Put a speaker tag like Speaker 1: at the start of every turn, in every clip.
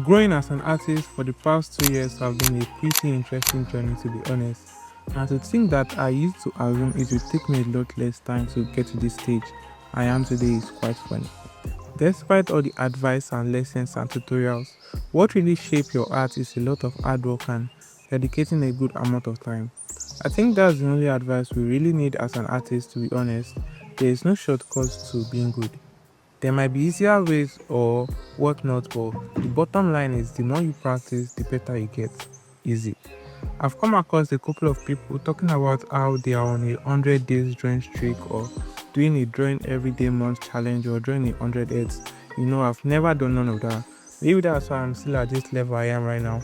Speaker 1: Growing as an artist for the past 2 years have been a pretty interesting journey, to be honest. And to think that I used to assume it would take me a lot less time to get to this stage I am today is quite funny. Despite all the advice and lessons and tutorials, what really shapes your art is a lot of hard work and dedicating a good amount of time. I think that's the only advice we really need as an artist, to be honest. There is no shortcut to being good. There might be easier ways or whatnot, but the bottom line is the more you practice, the better you get. Easy. I've come across a couple of people talking about how they are on a 100 days drawing streak or doing a drawing everyday month challenge or drawing a 100 heads. I've never done none of that. Maybe that's why I'm still at this level I am right now.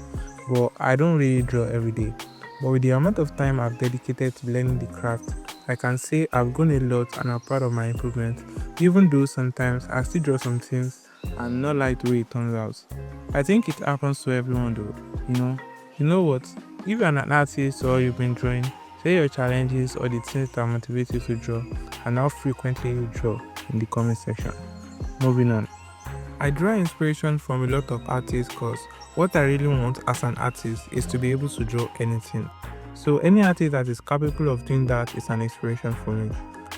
Speaker 1: But I don't really draw every day. But with the amount of time I've dedicated to learning the craft, I can say I've grown a lot and I'm proud of my improvement. Even though sometimes I still draw some things and not like the way it turns out. I think it happens to everyone though, You know what? If you're an artist or you've been drawing, share your challenges or the things that motivate you to draw and how frequently you draw in the comment section. Moving on. I draw inspiration from a lot of artists because what I really want as an artist is to be able to draw anything. So any artist that is capable of doing that is an inspiration for me.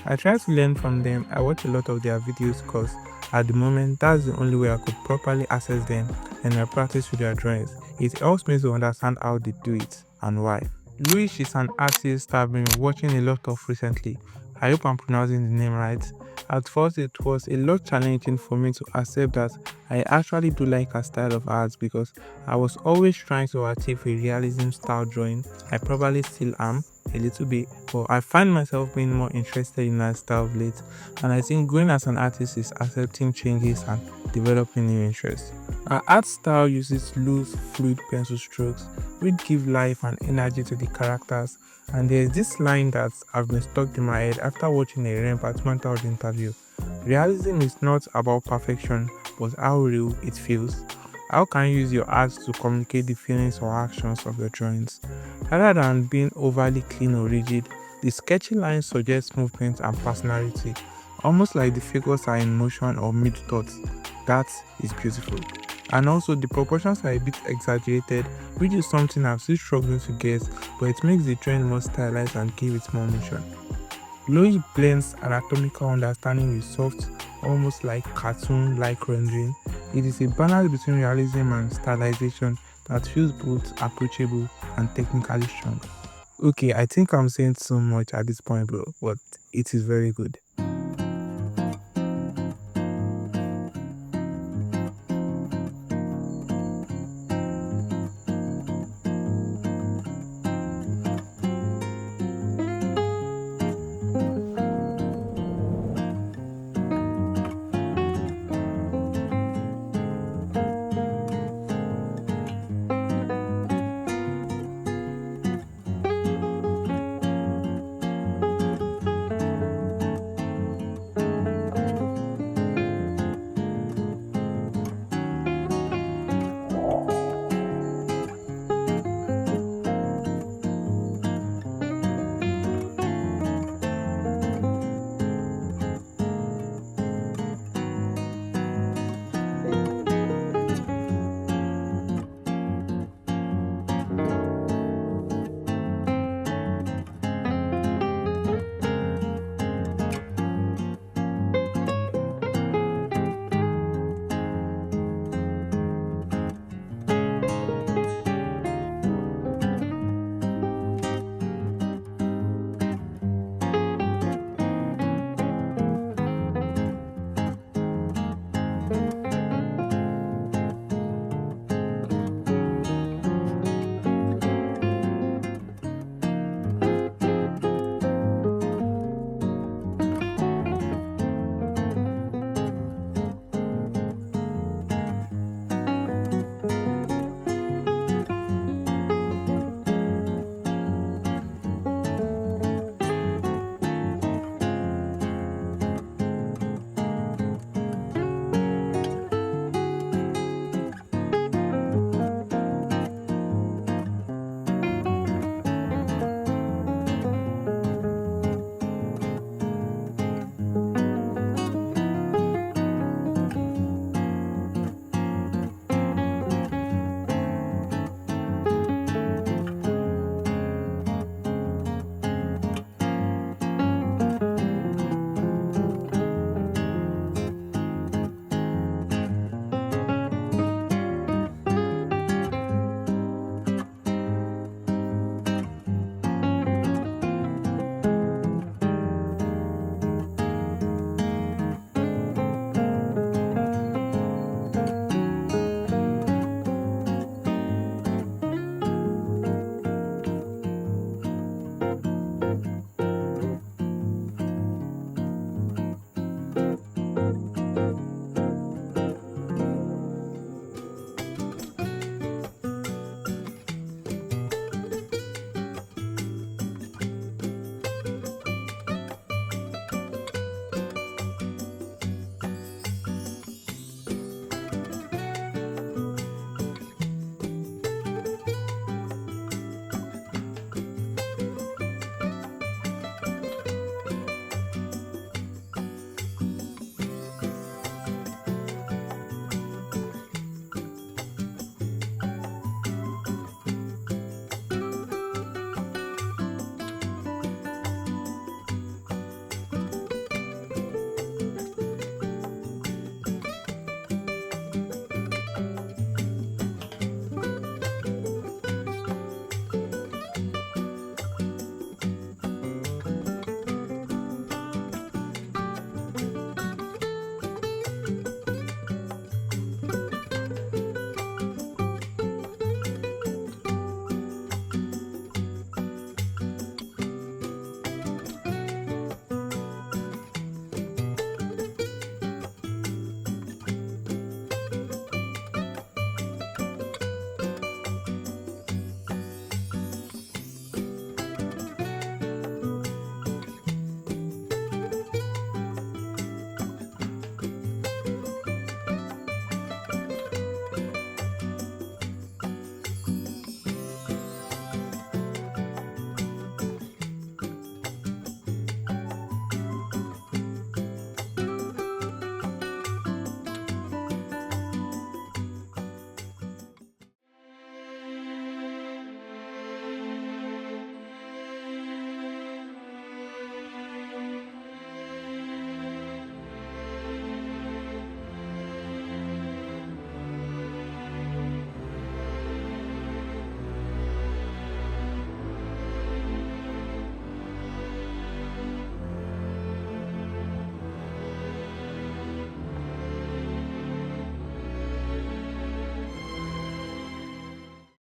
Speaker 1: I try to learn from them. I watch a lot of their videos because at the moment that's the only way I could properly access them and I practice with their drawings. It helps me to understand how they do it and why. Loish is an artist I've been watching a lot of recently. I hope I'm pronouncing the name right. At first it was a lot challenging for me to accept that I actually do like her style of art because I was always trying to achieve a realism style drawing. I probably still am a little bit, but I find myself being more interested in that style of late, and I think growing as an artist is accepting changes and developing new interests. Her art style uses loose, fluid pencil strokes which give life and energy to the characters, and there's this line that I've been stuck in my head after watching a Rem Patmanta's interview. Realism is not about perfection, but how real it feels. How can you use your art to communicate the feelings or actions of your drawings? Rather than being overly clean or rigid, the sketchy lines suggest movement and personality, almost like the figures are in motion or mid-thoughts. That is beautiful. And also the proportions are a bit exaggerated, which is something I'm still struggling to get, but it makes the drawing more stylized and give it more motion. Loish blends anatomical understanding with soft, almost like cartoon-like rendering. It is a balance between realism and stylization that feels both approachable and technically strong. Okay, I think I'm saying so much at this point, bro, but it is very good.